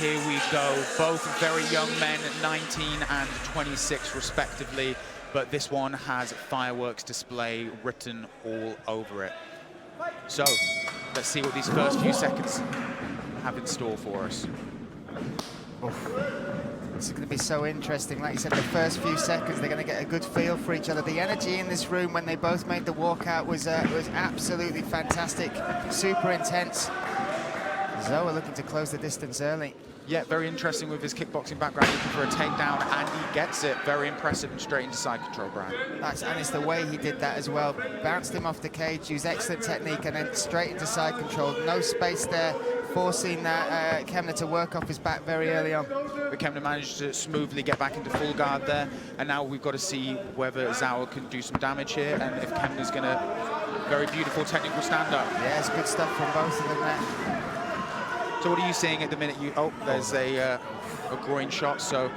here we go. Both very young men, 19 and 26 respectively, but this one has fireworks display written all over it. So let's see what these first few seconds have in store for us. This is going to be so interesting. Like you said, the first few seconds, they're going to get a good feel for each other. The energy in this room when they both made the walkout was absolutely fantastic, super intense. Zowa looking to close the distance early. Yeah, very interesting with his kickboxing background, looking for a takedown, and he gets it. Very impressive and straight into side control, Brian. And it's the way he did that as well. Bounced him off the cage, used excellent technique, and then straight into side control. No space there, forcing Kemna to work off his back very early on. But Kemna managed to smoothly get back into full guard there, and now we've got to see whether Zowa can do some damage here, and if Kemna's going to... Very beautiful technical stand-up. Yeah, it's good stuff from both of them there. So what are you seeing at the minute? There's a groin shot. So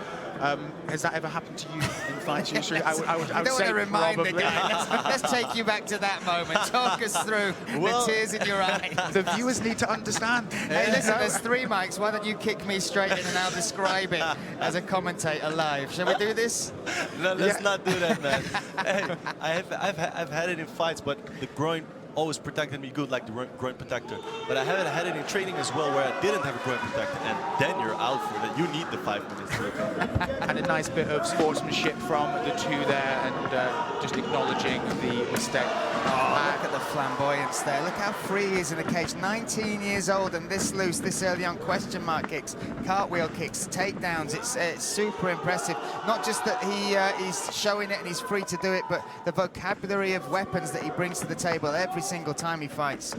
has that ever happened to you in fights? I would don't say want to remind probably. the guy. Let's take you back to that moment. Talk us through the tears in your eyes. The viewers need to understand. Hey, listen, there's 3 mics. Why don't you kick me straight in and I'll describe it as a commentator live. Shall we do this? No, let's not do that, man. Hey, I've had it in fights, but the groin always protected me good, like the groin protector. But I haven't had it in training as well, where I didn't have a groin protector, and then you're out for that. You need the 5 minutes to recover. And a nice bit of sportsmanship from the two there, and just acknowledging the mistake. Oh, look at the flamboyance there. Look how free he is in the cage. 19 years old and this loose, this early on. Question mark kicks, cartwheel kicks, takedowns. It's super impressive. Not just that he's showing it and he's free to do it, but the vocabulary of weapons that he brings to the table every single time he fights.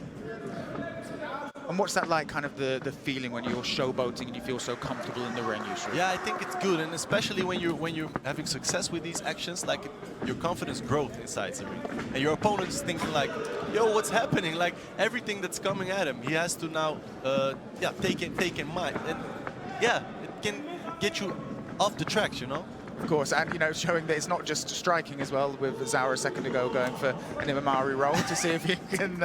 And what's that like, kind of the feeling when you're showboating and you feel so comfortable in the ring, usually? Yeah, I think it's good, and especially when you're having success with these actions, like your confidence grows inside the ring, and your opponent is thinking like, yo, what's happening? Like everything that's coming at him, he has to now, take in mind, and yeah, it can get you off the tracks, you know. Of course, and showing that it's not just striking as well, with Zowa a second ago going for an Imamari roll to see if he can...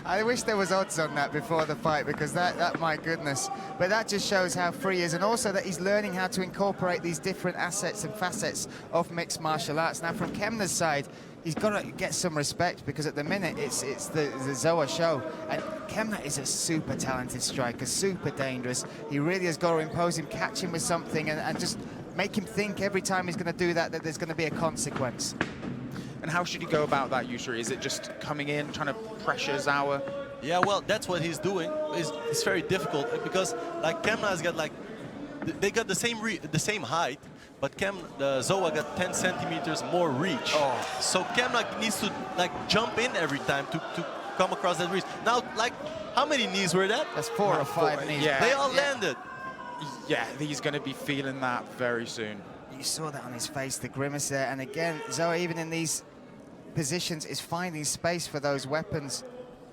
I wish there was odds on that before the fight, because that, my goodness. But that just shows how free he is, and also that he's learning how to incorporate these different assets and facets of mixed martial arts. Now, from Kemna's side, he's got to get some respect, because at the minute it's the Zowa show, and Kemna is a super talented striker, super dangerous. He really has got to impose him, catch him with something, and just make him think every time he's going to do that there's going to be a consequence. And how should he go about that usually? Is it just coming in, trying to pressure Zowa? Yeah, well, that's what he's doing. It's very difficult, because like Kemna has got they got the same height, but Zowa got 10 centimeters more reach. Oh. So Kemna needs to jump in every time to come across that reach. Now, how many knees were that? That's 4 or 5 knees. Yeah. They all landed. Yeah, he's going to be feeling that very soon. You saw that on his face, the grimace there. And again, Zowa, even in these positions, is finding space for those weapons.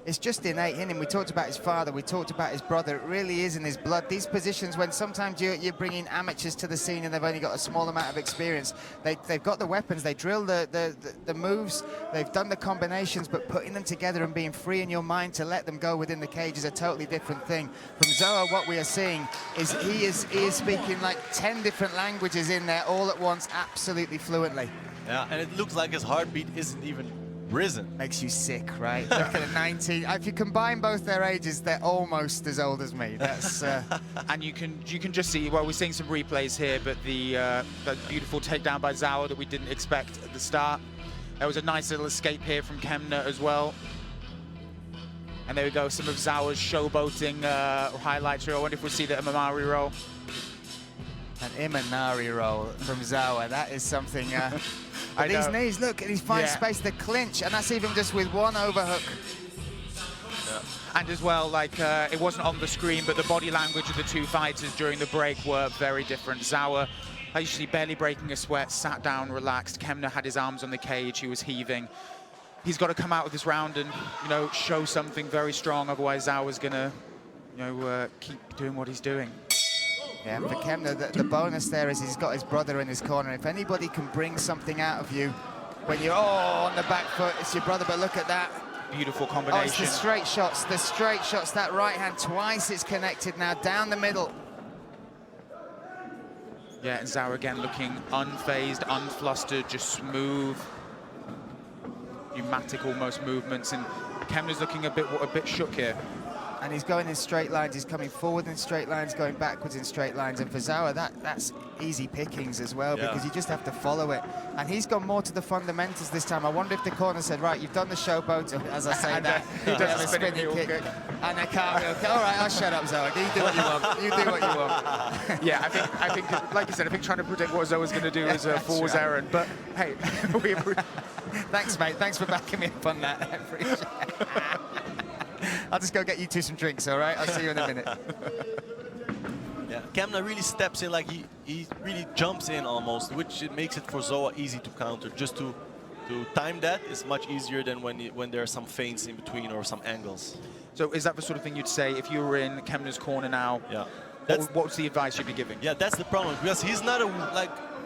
It's just innate in him. We talked about his father, we talked about his brother. It really is in his blood. These positions, when sometimes you're bringing amateurs to the scene and they've only got a small amount of experience, they've got the weapons, they drill the moves, they've done the combinations, but putting them together and being free in your mind to let them go within the cage is a totally different thing. From Zowa, what we are seeing is he is speaking like 10 different languages in there all at once, absolutely fluently. Yeah, and it looks like his heartbeat isn't even risen. Makes you sick, right? Look at the 19. If you combine both their ages, they're almost as old as me. That's and you can just see. Well, we're seeing some replays here, but that beautiful takedown by Zowa that we didn't expect at the start. There was a nice little escape here from Kemna as well. And there we go, some of Zowa's showboating highlights here. I wonder if we'll see the Imamari roll. An Imanari roll from Zowa. That is something. But these knees, look, and he's finding space to clinch, and that's even just with one overhook. Yeah. And as well, it wasn't on the screen, but the body language of the two fighters during the break were very different. Zowa, actually barely breaking a sweat, sat down, relaxed. Kemna had his arms on the cage, he was heaving. He's got to come out of this round and, show something very strong, otherwise Zowa's gonna, keep doing what he's doing. Yeah, for Kemna, the bonus there is he's got his brother in his corner. If anybody can bring something out of you when you're on the back foot, it's your brother, but look at that. Beautiful combination. Oh, it's the straight shots, that right hand, twice it's connected now, down the middle. Yeah, and Zowa again looking unfazed, unflustered, just smooth, pneumatic almost movements, and Kemna's looking a bit shook here. And he's going in straight lines, he's coming forward in straight lines, going backwards in straight lines, and for Zowa, that's easy pickings as well, because you just have to follow it. And he's gone more to the fundamentals this time. I wonder if the corner said, right, you've done the showboat, as I say that, he does the spinning kick, kick. and a cartwheel kick. All right, I'll shut up, Zowa, you do what you want, you do what you want. Yeah, I think, like you said, I think trying to predict what Zowa's going to do is a fool's errand, but hey, we appreciate. Thanks, mate, thanks for backing me up on that, I appreciate it. I'll just go get you two some drinks, all right? I'll see you in a minute. Yeah, Kemna really steps in, like he really jumps in almost, which it makes it for Zowa easy to counter. Just to time that is much easier than when there are some feints in between or some angles. So is that the sort of thing you'd say if you were in Kemna's corner now? Yeah. What's the advice you'd be giving? Yeah, that's the problem, because he's not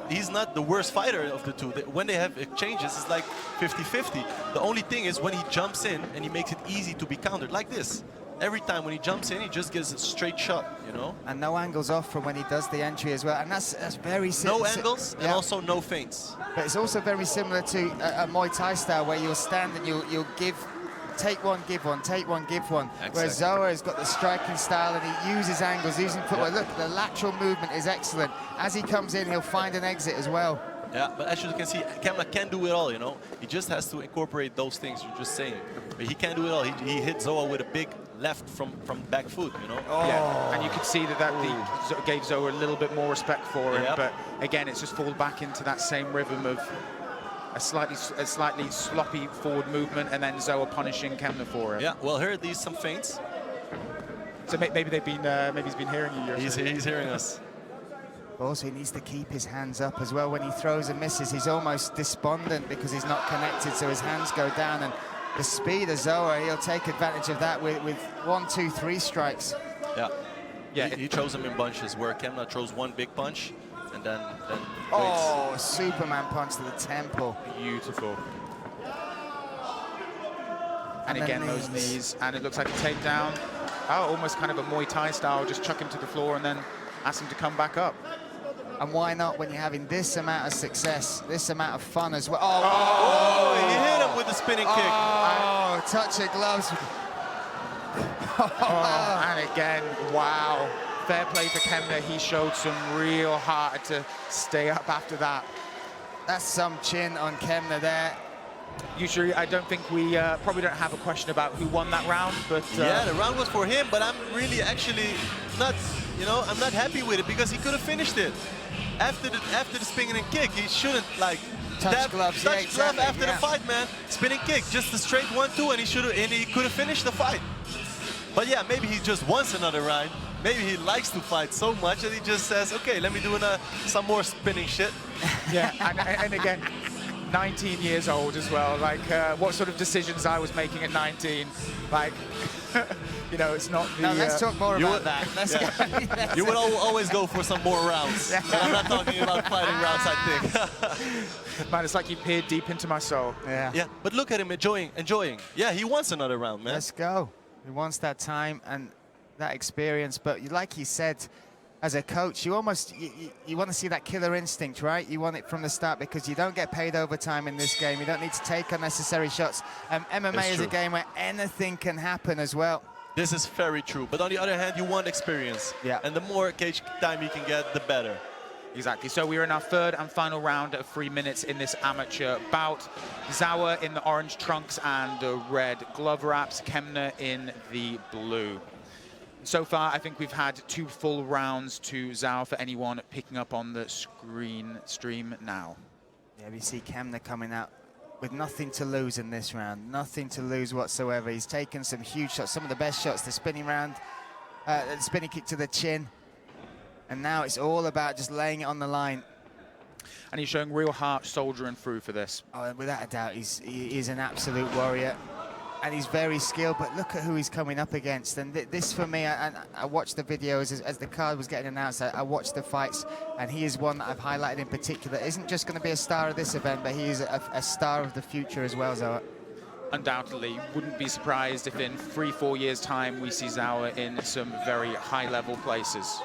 he's not the worst fighter of the two. When they have exchanges, it's like 50-50. The only thing is when he jumps in and he makes it easy to be countered, like this. Every time when he jumps in, he just gets a straight shot, you know? And no angles off from when he does the entry as well. And that's very similar. No angles and also no feints. But it's also very similar to a Muay Thai style where you'll stand and you'll give, take one, give one, take one, give one. Exactly. Whereas Zowa has got the striking style and he uses angles, using footwork. Look, the lateral movement is excellent. As he comes in, he'll find an exit as well. Yeah, but as you can see, Kemna can do it all, you know? He just has to incorporate those things you're just saying. But he can do it all. He hit Zowa with a big left from back foot, you know? Oh. Yeah, and you could see that gave Zowa a little bit more respect for him, but again, it's just fallen back into that same rhythm of a slightly sloppy forward movement, and then Zowa punishing Kemna for it. Yeah, well, here are these some feints. So maybe they've been, maybe he's been hearing you. He's hearing us. Also, he needs to keep his hands up as well. When he throws and misses, he's almost despondent because he's not connected, so his hands go down. And the speed of Zowa, he'll take advantage of that with 1, 2, 3 strikes. Yeah, he throws them in bunches, where Kemna throws one big punch and then oh, waits. Superman punch to the temple. Beautiful. And again, those knees, and it looks like a takedown. Oh, almost kind of a Muay Thai style, just chuck him to the floor and then ask him to come back up. And why not when you're having this amount of success, this amount of fun as well? Oh, he hit him with the spinning kick. Oh, touch of gloves. And again, wow. Fair play for Kemna. He showed some real heart to stay up after that. That's some chin on Kemna there. Usually, I don't think we probably don't have a question about who won that round, but yeah, the round was for him, but I'm really actually not, you know, I'm not happy with it because he could have finished it. After the spinning kick, he shouldn't like touch gloves. Touch glove after the fight, man. Spinning kick, just a straight 1-2, and he could have finished the fight. But yeah, maybe he just wants another round. Maybe he likes to fight so much that he just says, okay, let me do some more spinning shit. Yeah, and again, 19 years old as well. Like, what sort of decisions I was making at 19. Like, you know, it's not the... No, let's talk more about that. Let's go. You would always go for some more rounds. And I'm not talking about fighting rounds, I think. Man, it's like you peered deep into my soul. Yeah, but look at him enjoying. Yeah, he wants another round, man. Let's go. He wants that time and that experience. But like he said, as a coach, you almost, you want to see that killer instinct, right? You want it from the start because you don't get paid overtime in this game. You don't need to take unnecessary shots. MMA is a game where anything can happen as well. This is very true. But on the other hand, you want experience. Yeah. And the more cage time you can get, the better. Exactly. So we're in our third and final round of 3 minutes in this amateur bout. Zowa in the orange trunks and the red glove wraps. Kemna in the blue. So far, I think we've had 2 full rounds to Zowa for anyone picking up on the stream now. Yeah, we see Kemna coming out with nothing to lose in this round. Nothing to lose whatsoever. He's taken some huge shots, some of the best shots, the spinning round, the spinning kick to the chin. And now it's all about just laying it on the line. And he's showing real heart soldiering through for this. Oh, without a doubt, he's an absolute warrior. And he's very skilled, but look at who he's coming up against. And this, for me, I watched the videos as the card was getting announced. I watched the fights, and he is one that I've highlighted in particular. Isn't just going to be a star of this event, but he is a star of the future as well, Zowa. Undoubtedly, wouldn't be surprised if in 3-4 years' time we see Zowa in some very high-level places.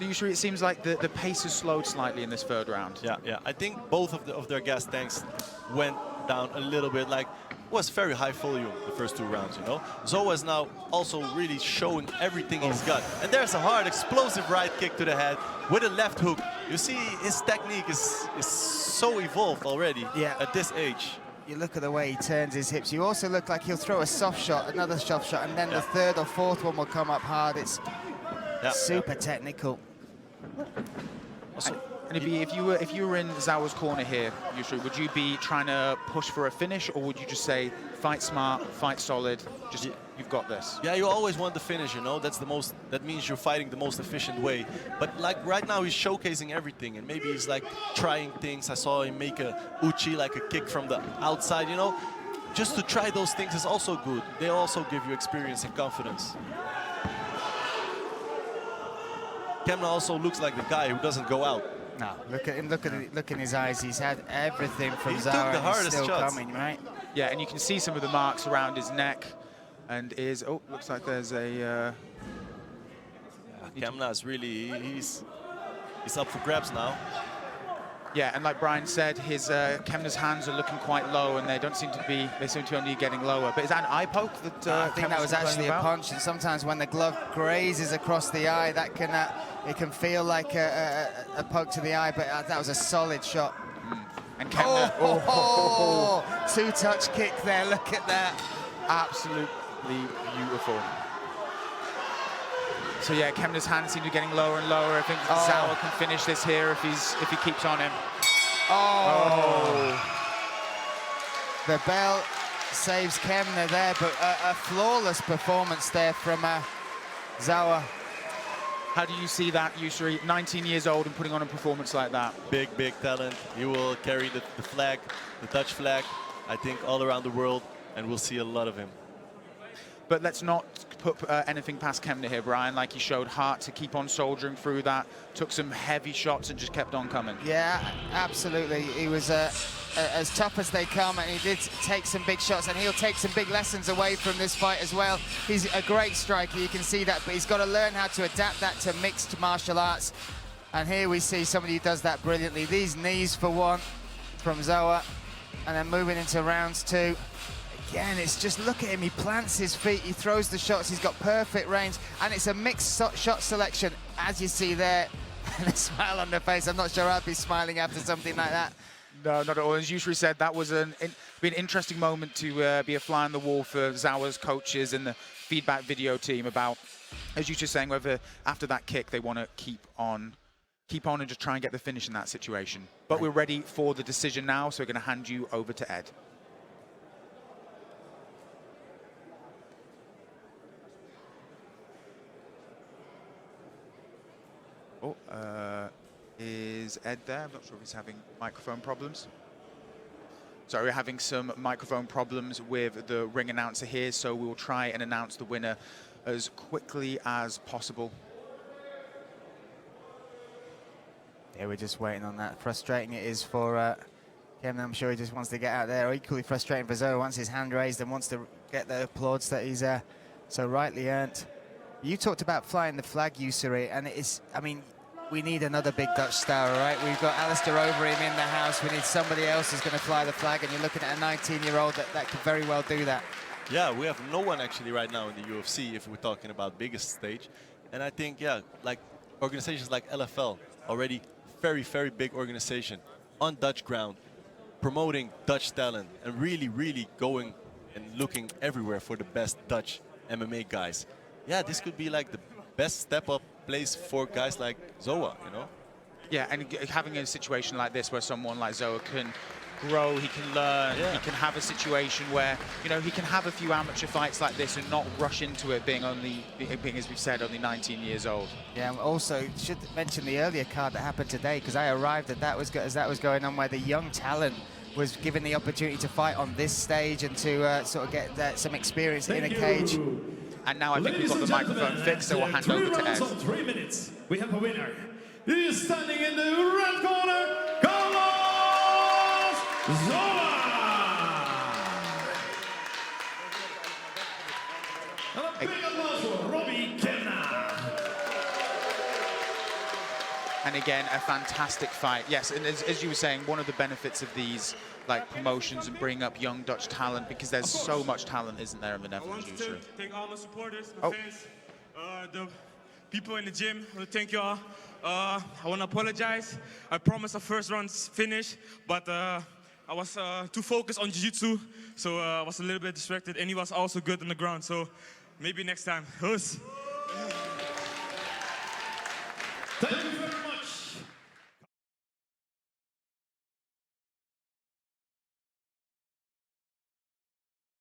So usually it seems like the pace has slowed slightly in this third round. Yeah. I think both of their gas tanks went down a little bit. Like, was very high volume the first 2 rounds, you know. Zowa is now also really showing everything he's got. And there's a hard, explosive right kick to the head with a left hook. You see his technique is so evolved already at this age. You look at the way he turns his hips. You also look like he'll throw a soft shot, another soft shot, and then the third or fourth one will come up hard. It's super technical. Also, and if you were in Zowa's corner here, Yusri, would you be trying to push for a finish, or would you just say fight smart, fight solid, just you've got this? Yeah, you always want the finish, you know. That means you're fighting the most efficient way. But like right now he's showcasing everything, and maybe he's like trying things. I saw him make a uchi, like a kick from the outside, you know. Just to try those things is also good. They also give you experience and confidence. Kemna also looks like the guy who doesn't go out. No, look at him, look in his eyes. He's had everything from He Zowa, took the and hardest he's still shots. coming, right? Yeah, and you can see some of the marks around his neck and his, oh, looks like there's a... Kemna is really, he's up for grabs now. Yeah, and like Brian said, his Kemna's hands are looking quite low, and they seem to only getting lower. But is that an eye poke that I think that was actually a punch, and sometimes when the glove grazes across the eye, that can it can feel like a poke to the eye, but that was a solid shot. And Kemna, two-touch kick there, look at that. Absolutely beautiful. So yeah, Kemna's hands seem to be getting lower and lower. I think Zowa can finish this here if he keeps on him. The bell saves Kemna there, but a flawless performance there from Zowa. How do you see that, Yusri? 19 years old and putting on a performance like that. Big talent. He will carry the flag, the Dutch flag, I think all around the world, and we'll see a lot of him. But let's not put anything past Kemna here, Brian. Like, he showed heart to keep on soldiering through that, took some heavy shots and just kept on coming. Yeah, absolutely. He was as tough as they come, and he did take some big shots, and he'll take some big lessons away from this fight as well. He's a great striker, you can see that, but he's got to learn how to adapt that to mixed martial arts. And here we see somebody who does that brilliantly. These knees for one from Zowa, and then moving into rounds 2. Again, it's just, look at him, he plants his feet, he throws the shots, he's got perfect range, and it's a mixed shot selection, as you see there, and a smile on the face. I'm not sure I'd be smiling after something like that. No, not at all. As Yusri said, that was be an interesting moment to be a fly on the wall for Zowa's coaches and the feedback video team about, as Yusri saying, whether after that kick they want to keep on and just try and get the finish in that situation. But we're ready for the decision now, so we're going to hand you over to Ed. Is Ed there? I'm not sure if he's having microphone problems. Sorry, we're having some microphone problems with the ring announcer here, so we'll try and announce the winner as quickly as possible. Yeah, we're just waiting on that. Frustrating it is for Kemna. I'm sure he just wants to get out there. Equally frustrating for Zowa, wants his hand raised and wants to get the applause that he's so rightly earned. You talked about flying the flag, Yusri, and it is, I mean, we need another big Dutch star, all right? We've got Alistair over him in the house. We need somebody else who's going to fly the flag, and you're looking at a 19-year-old that could very well do that. Yeah, we have no one actually right now in the UFC if we're talking about biggest stage. And I think, yeah, like organizations like LFL, already very big organization on Dutch ground, promoting Dutch talent and really going and looking everywhere for the best Dutch MMA guys. Yeah, this could be like the best step-up place for guys like Zowa, you know? Yeah, and having a situation like this where someone like Zowa can grow, he can learn, he can have a situation where, you know, he can have a few amateur fights like this and not rush into it being, as we've said, only 19 years old. Yeah, and also should mention the earlier card that happened today, because I arrived at that as that was going on, where the young talent was given the opportunity to fight on this stage and to sort of get some experience in a cage. And now I think we've got the microphone fixed, so we'll hand over to Ed. 3 minutes. We have a winner. He is standing in the red corner, Zowa! And a big applause for Robbie Kemna. And again, a fantastic fight. Yes, and as you were saying, one of the benefits of these like promotions and bring up young Dutch talent, because there's so much talent, isn't there, in the Netherlands usually. I want to thank all my supporters, my fans, the people in the gym. I want to thank you all. I want to apologize. I promised a first round finish, but I was too focused on jiu-jitsu, so I was a little bit distracted, and he was also good on the ground, so maybe next time. Thank you.